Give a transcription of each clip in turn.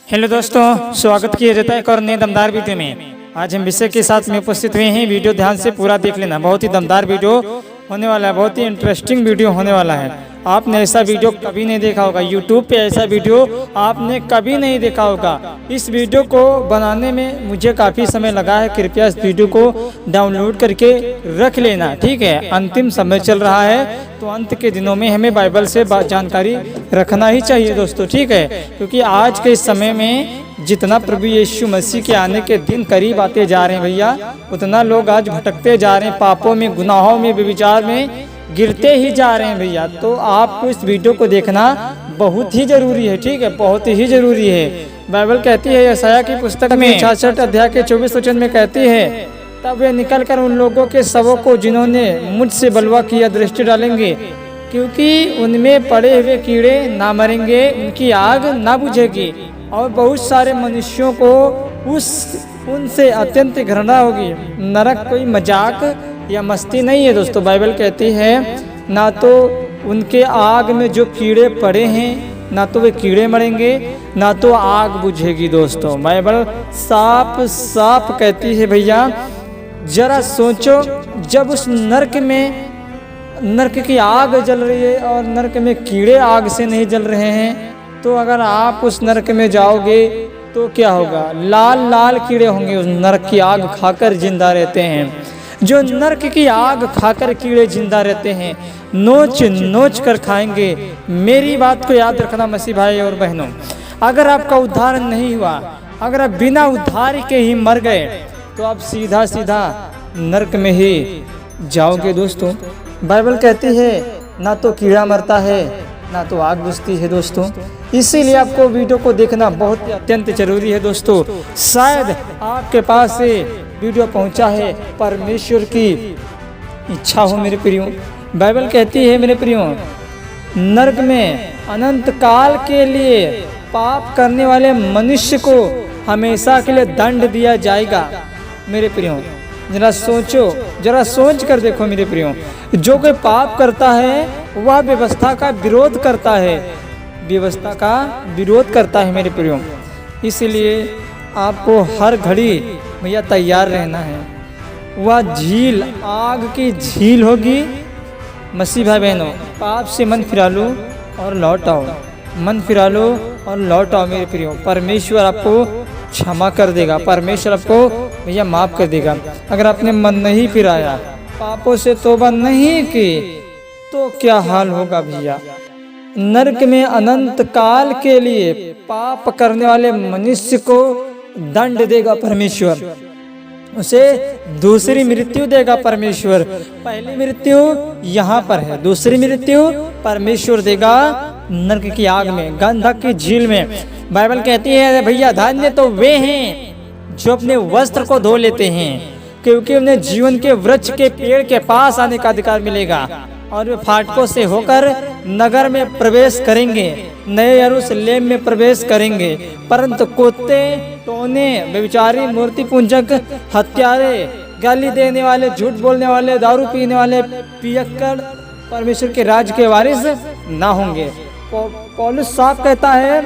Hello दोस्तों, स्वागत किया जाता है एक और नए दमदार वीडियो में। आज हम विषय के साथ में उपस्थित हुए हैं। वीडियो ध्यान से पूरा देख लेना, बहुत ही दमदार वीडियो होने वाला है, बहुत ही इंटरेस्टिंग वीडियो होने वाला है। आपने ऐसा वीडियो कभी नहीं देखा होगा, यूट्यूब पे ऐसा वीडियो आपने कभी नहीं देखा होगा। इस वीडियो को बनाने में मुझे काफ़ी समय लगा है। कृपया इस वीडियो को डाउनलोड करके रख लेना, ठीक है। अंतिम समय चल रहा है तो अंत के दिनों में हमें बाइबल से जानकारी रखना ही चाहिए दोस्तों, ठीक है। क्योंकि आज के इस समय में जितना प्रभु यीशु मसीह के आने के दिन करीब आते जा रहे हैं भैया, उतना लोग आज भटकते जा रहे हैं, पापों में, गुनाहों में, व्यभिचार में गिरते ही जा रहे हैं भैया। तो आपको इस वीडियो को देखना बहुत ही जरूरी है, ठीक है, बहुत ही जरूरी है। बाइबल कहती है यशायाह की पुस्तक में 66 अध्याय के 24 वचन में कहती है, तब वे निकल कर उन लोगों के शवों को जिन्होंने मुझसे बलवा किया दृष्टि डालेंगे, क्योंकि उनमें पड़े हुए कीड़े ना मरेंगे, उनकी आग ना बुझेगी, और बहुत सारे मनुष्यों को उनसे अत्यंत घृणा होगी। नरक कोई मजाक या मस्ती नहीं है दोस्तों। बाइबल कहती है ना तो उनके आग में जो कीड़े पड़े हैं, ना तो वे कीड़े मरेंगे, ना तो आग बुझेगी दोस्तों। बाइबल साफ साफ कहती है भैया। जरा सोचो, जब उस नरक की आग जल रही है और नरक में कीड़े आग से नहीं जल रहे हैं, तो अगर आप उस नरक में जाओगे तो क्या होगा? लाल लाल कीड़े होंगे, उस नरक की आग खाकर जिंदा रहते हैं। जो नरक की आग खाकर कीड़े जिंदा रहते हैं, नोच नोच कर खाएंगे। मेरी बात को याद रखना मसीह भाई और बहनों, अगर आपका उद्धार नहीं हुआ, अगर आप बिना उद्धार के ही मर गए, तो आप सीधा सीधा नरक में ही जाओगे दोस्तों। बाइबल कहती है ना तो कीड़ा मरता है, ना तो आग बुझती है दोस्तों। इसीलिए आपको वीडियो को देखना बहुत ही अत्यंत जरूरी है दोस्तों। शायद आपके पास से वीडियो पहुंचा है, परमेश्वर की इच्छा हो मेरे प्रियो। बाइबल कहती है मेरे प्रियो, नरक में अनंत काल के लिए पाप करने वाले मनुष्य को हमेशा के लिए दंड दिया जाएगा मेरे प्रियो। जरा सोचो, जरा सोच कर देखो मेरे प्रियो। जो कोई पाप करता है वह व्यवस्था का विरोध करता है, व्यवस्था का विरोध करता है मेरे प्रियो। इसलिए आपको हर घड़ी भैया तैयार रहना है। वह झील, आग की झील होगी। मसीह भाई बहनों, पाप से मन फिरा लो और लौट आओ, मन फिरा लो और लौट आओ मेरे प्रियो। परमेश्वर आपको क्षमा कर देगा, परमेश्वर आपको भैया माफ कर देगा। अगर आपने मन नहीं फिराया, पापों से तौबा नहीं की, तो क्या हाल होगा भैया? नरक में अनंत काल के लिए पाप करने वाले मनुष्य को दंड देगा परमेश्वर, उसे दूसरी मृत्यु देगा परमेश्वर। पहली मृत्यु यहाँ पर है, दूसरी मृत्यु परमेश्वर देगा नरक की आग में, गंधक की झील में। बाइबल कहती है भैया, धन्य तो वे हैं जो अपने वस्त्र को धो लेते हैं, क्योंकि उन्हें जीवन के वृक्ष के पेड़ के पास आने का अधिकार मिलेगा, और वे फाटकों से होकर नगर में प्रवेश करेंगे, नए यरूशलेम में प्रवेश करेंगे। परंतु कुत्ते, टोने, व्यभिचारी, मूर्ति पूजक, हत्यारे, गाली देने वाले, झूठ बोलने वाले, दारू पीने वाले, पियक्कड़ परमेश्वर के राज्य के वारिस ना होंगे। पौलुस साफ कहता है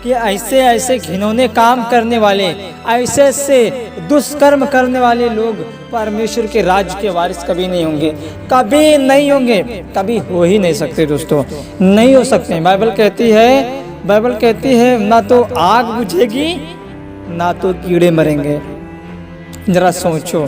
कि ऐसे ऐसे घिनौने काम करने वाले, ऐसे ऐसे दुष्कर्म करने वाले लोग परमेश्वर के राज्य के वारिस कभी नहीं होंगे, कभी नहीं होंगे, कभी हो ही नहीं सकते दोस्तों, नहीं हो सकते। बाइबल कहती है ना तो आग बुझेगी, ना तो कीड़े मरेंगे। जरा सोचो,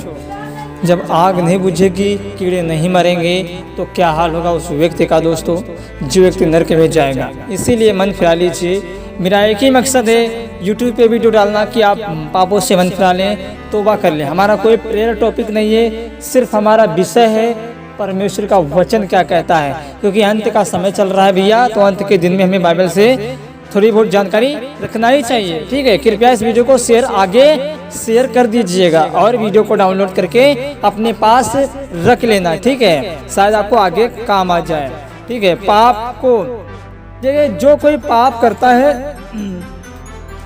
जब आग नहीं बुझेगी, कीड़े नहीं मरेंगे, तो क्या हाल होगा उस व्यक्ति का दोस्तों, जो व्यक्ति नरक में जाएगा। इसीलिए मन फिरा लीजिए। मेरा एक ही मकसद है यूट्यूब पे वीडियो डालना कि आप पापों से मन फिरा लें, तौबा कर लें। हमारा कोई प्रेयर टॉपिक नहीं है, सिर्फ हमारा विषय है परमेश्वर का वचन क्या कहता है। क्योंकि अंत का समय चल रहा है भैया, तो अंत के दिन में हमें बाइबल से थोड़ी बहुत जानकारी रखना ही चाहिए, ठीक है। कृपया इस वीडियो को शेयर कर दीजिएगा, और वीडियो को डाउनलोड करके अपने पास रख लेना, ठीक है। शायद आपको आगे काम आ जाए, ठीक है। पाप को देखिए, जो कोई पाप करता है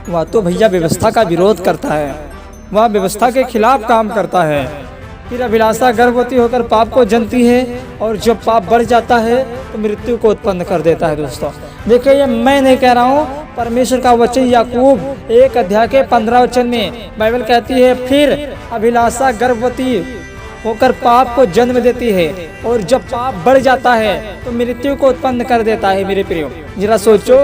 वह तो भैया व्यवस्था का विरोध करता है, वह व्यवस्था के खिलाफ काम करता है। फिर अभिलाषा गर्भवती होकर पाप को जनती है, और जब पाप बढ़ जाता है तो मृत्यु को उत्पन्न कर देता है। दोस्तों देखिए, ये मैं नहीं कह रहा हूँ, परमेश्वर का वचन याकूब 1 अध्याय के 15 वचन में बाइबल कहती है, फिर अभिलाषा गर्भवती होकर पाप को जन्म देती है, और जब पाप बढ़ जाता है तो मृत्यु को उत्पन्न कर देता है। मेरे प्रियो, जरा सोचो,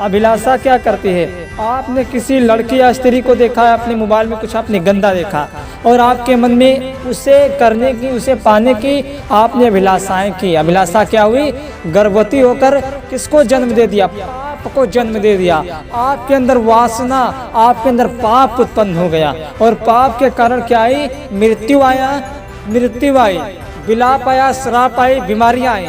अभिलाषा क्या करती है? आपने किसी लड़की या स्त्री को देखा है, अपने मोबाइल में कुछ आपने गंदा देखा, और आपके मन में उसे करने की, उसे पाने की आपने अभिलाषाएं की। अभिलाषा क्या हुई? गर्भवती होकर किसको जन्म दे दिया? पाप को जन्म दे दिया। आपके अंदर वासना, आपके अंदर पाप उत्पन्न हो गया, और पाप के कारण क्या आई? मृत्यु आया, मृत्यु आई, विलाप आया, श्राप आई, बीमारियां आई।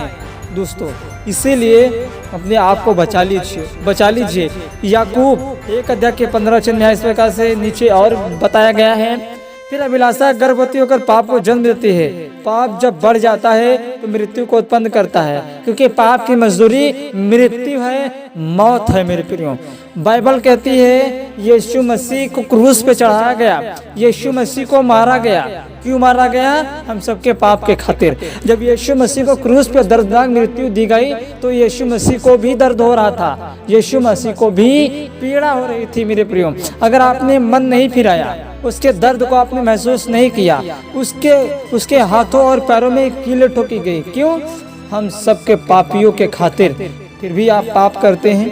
दोस्तों इसीलिए अपने आप को बचा लीजिए। याकूब 1 अध्याय के 15 वचन में इस प्रकार से नीचे और बताया गया है, फिर अभिलाषा गर्भवती होकर पाप को जन्म देती है। पाप जब बढ़ जाता है तो मृत्यु को उत्पन्न करता है, क्योंकि पाप की मजदूरी मृत्यु है, मौत है। मेरे प्रियो, बाइबल कहती है यीशु मसीह को क्रूस पे चढ़ाया गया, यीशु मसीह को मारा गया। क्यों मारा गया? हम सबके पाप के खातिर। जब यीशु मसीह को क्रूस पे दर्दनाक मृत्यु दी गई तो यीशु मसीह को भी दर्द हो रहा था, यीशु मसीह को भी पीड़ा हो रही थी। मेरे प्रियो, अगर आपने मन नहीं फिराया, उसके दर्द को आपने महसूस नहीं किया, उसके हाथों और पैरों में कीलें ठोकी गई, क्यों? हम सबके पापियों के खातिर। फिर भी आप पाप करते हैं,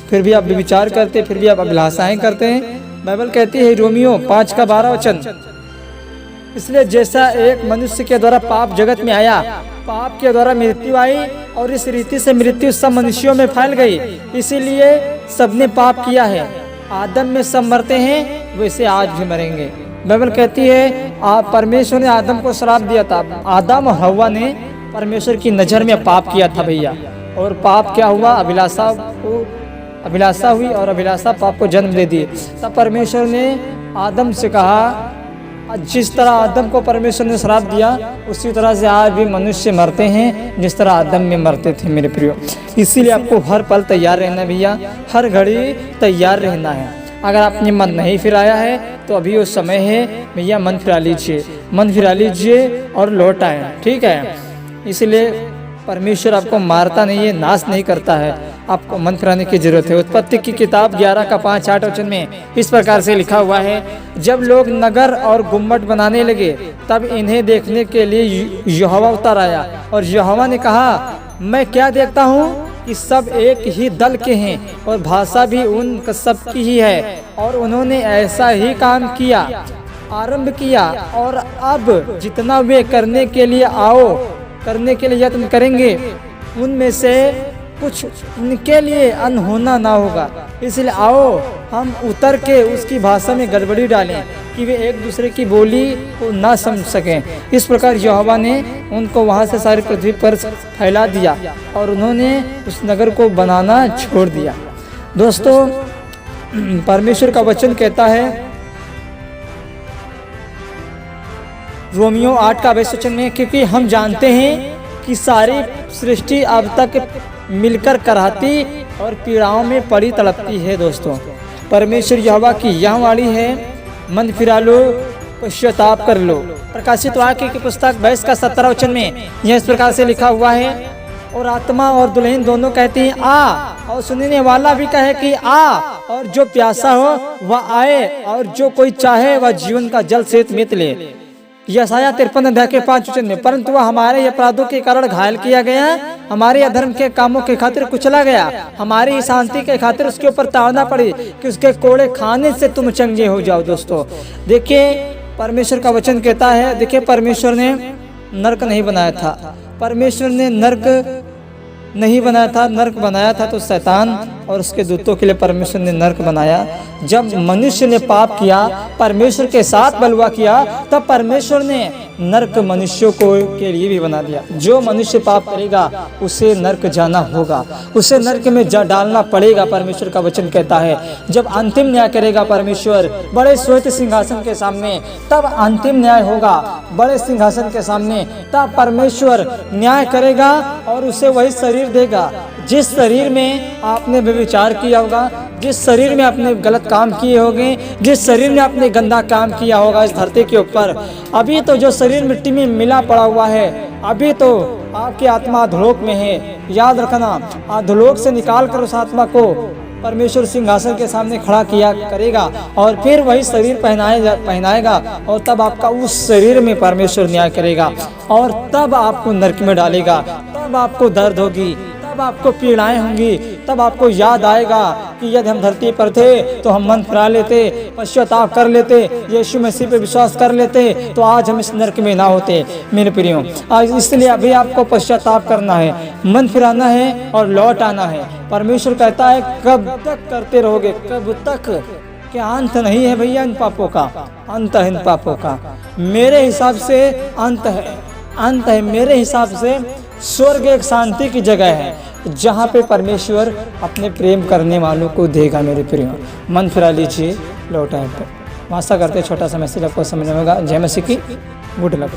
फिर भी आप विचार करते हैं, फिर भी आप अभिलाषाएं करते हैं। बाइबल कहती है रोमियो 5 का 12 वचन, इसलिए जैसा एक मनुष्य के द्वारा पाप जगत में आया, पाप के द्वारा मृत्यु आई, और इस रीति से मृत्यु सब मनुष्यों में फैल गई, इसीलिए सबने पाप किया है। आदम में सब मरते हैं, वैसे आज भी मरेंगे। बाइबल कहती है आप परमेश्वर ने आदम को श्राप दिया था। आदम और हव्वा ने परमेश्वर की नज़र में पाप किया था भैया, और पाप क्या हुआ? अभिलाषा हुई, और अभिलाषा पाप को जन्म दे दी। तब परमेश्वर ने आदम से कहा, जिस तरह आदम को परमेश्वर ने श्राप दिया, उसी तरह से आज भी मनुष्य मरते हैं जिस तरह आदम में मरते थे। मेरे प्रियो, इसीलिए आपको हर पल तैयार रहना भैया, हर घड़ी तैयार रहना है। अगर आपने मन नहीं फिराया है तो अभी वो समय है भैया, मन फिरा लीजिए और लौट आए। ठीक है, इसलिए परमेश्वर आपको मारता नहीं है, नाश नहीं करता है, आपको मन फिराने की जरूरत है। उत्पत्ति की किताब 11 का 5-8 वचन में इस प्रकार से लिखा हुआ है, जब लोग नगर और गुम्मट बनाने लगे तब इन्हें देखने के लिए यहोवा उतर आया, और यहोवा ने कहा, मैं क्या देखता हूँ कि सब एक ही दल के हैं, और भाषा भी उन सब की ही है, और उन्होंने ऐसा ही काम किया, आरंभ किया, और अब जितना वे करने के लिए यत्न करेंगे, उनमें से कुछ उनके लिए अनहोना ना होगा। इसलिए आओ हम उतर के उसकी भाषा में गड़बड़ी डालें कि वे एक दूसरे की बोली को ना समझ सकें। इस प्रकार यहोवा ने उनको वहाँ से सारी पृथ्वी पर फैला दिया, और उन्होंने उस नगर को बनाना छोड़ दिया। दोस्तों परमेश्वर का वचन कहता है रोमियो 8 का 22 वचन में, क्योंकि हम जानते हैं कि सारी सृष्टि अब तक मिलकर कराहती और पीड़ाओं में पड़ी तड़पती है। दोस्तों परमेश्वर यहोवा की यह वाणी है, मन फिरा लो, पश्चाताप कर लो। प्रकाशित वाक्य की पुस्तक 22 का 17 वचन में यह इस प्रकार से लिखा हुआ है, और आत्मा और दुल्हन दोनों कहती हैं आ, और सुनने वाला भी कहे कि आ, और जो प्यासा हो वह आए, और जो कोई चाहे वह जीवन का जल से मित ले। यशायाह 53 अध्याय के 5 वचन में, परंतु वह हमारे अपराधों के कारण घायल किया गया, हमारे अधर्म के कामों के खातिर कुचला गया, हमारी शांति के खातिर उसके ऊपर ताड़ना पड़ी कि उसके कोड़े खाने से तुम चंगे हो जाओ। दोस्तों देखिए परमेश्वर का वचन कहता है, देखिए परमेश्वर ने नरक नहीं बनाया था, परमेश्वर ने नरक नहीं बनाया था, नरक बनाया था तो शैतान और उसके दूतों के लिए परमेश्वर ने नरक बनाया। जब मनुष्य ने पाप किया, परमेश्वर के साथ बलवा किया, तब परमेश्वर ने नरक मनुष्यों को के लिए भी बना दिया। जो मनुष्य पाप करेगा उसे नरक जाना होगा, उसे नरक में जा डालना पड़ेगा। परमेश्वर का वचन कहता है जब अंतिम न्याय करेगा परमेश्वर बड़े श्वेत सिंहासन के सामने, तब अंतिम न्याय होगा बड़े सिंहासन के सामने, तब परमेश्वर न्याय करेगा और उसे वही शरीर देगा जिस शरीर में आपने व्यभिचार किया होगा, जिस शरीर में आपने गलत काम किए होंगे, जिस शरीर में आपने गंदा काम किया होगा इस धरती के ऊपर। अभी तो जो शरीर मिट्टी में मिला पड़ा हुआ है, अभी तो आपकी आत्मा अधोलोक में है, याद रखना। अधोलोक से निकाल कर उस आत्मा को परमेश्वर सिंहासन के सामने खड़ा किया करेगा और फिर वही शरीर पहनाएगा और तब आपका उस शरीर में परमेश्वर न्याय करेगा और तब आपको नरक में डालेगा। तब आपको दर्द होगी, तब आपको पीड़ाएं होंगी, तब आपको याद आएगा कि यदि हम धरती पर थे तो हम मन फिरा लेते, पश्चाताप कर लेते, यीशु मसीह पे विश्वास कर लेते तो आज हम इस नरक में ना होते। मेरे प्रियो, आज इसलिए अभी आपको पश्चाताप करना है, मन फिराना है और लौट आना है। परमेश्वर कहता है कब तक करते रहोगे, कब तक? क्या अंत नहीं है भैया इन पापों का? अंत है इन पापों का। मेरे हिसाब से अंत है, अंत है। मेरे हिसाब से स्वर्ग एक शांति की जगह है जहाँ पे परमेश्वर अपने प्रेम करने वालों को देगा। मेरे प्रियो, मन फिरा लीजिए, लौट आए। आशा करते छोटा सा मैसेज आपको समझ में होगा। जय मसीह की, गुड लक।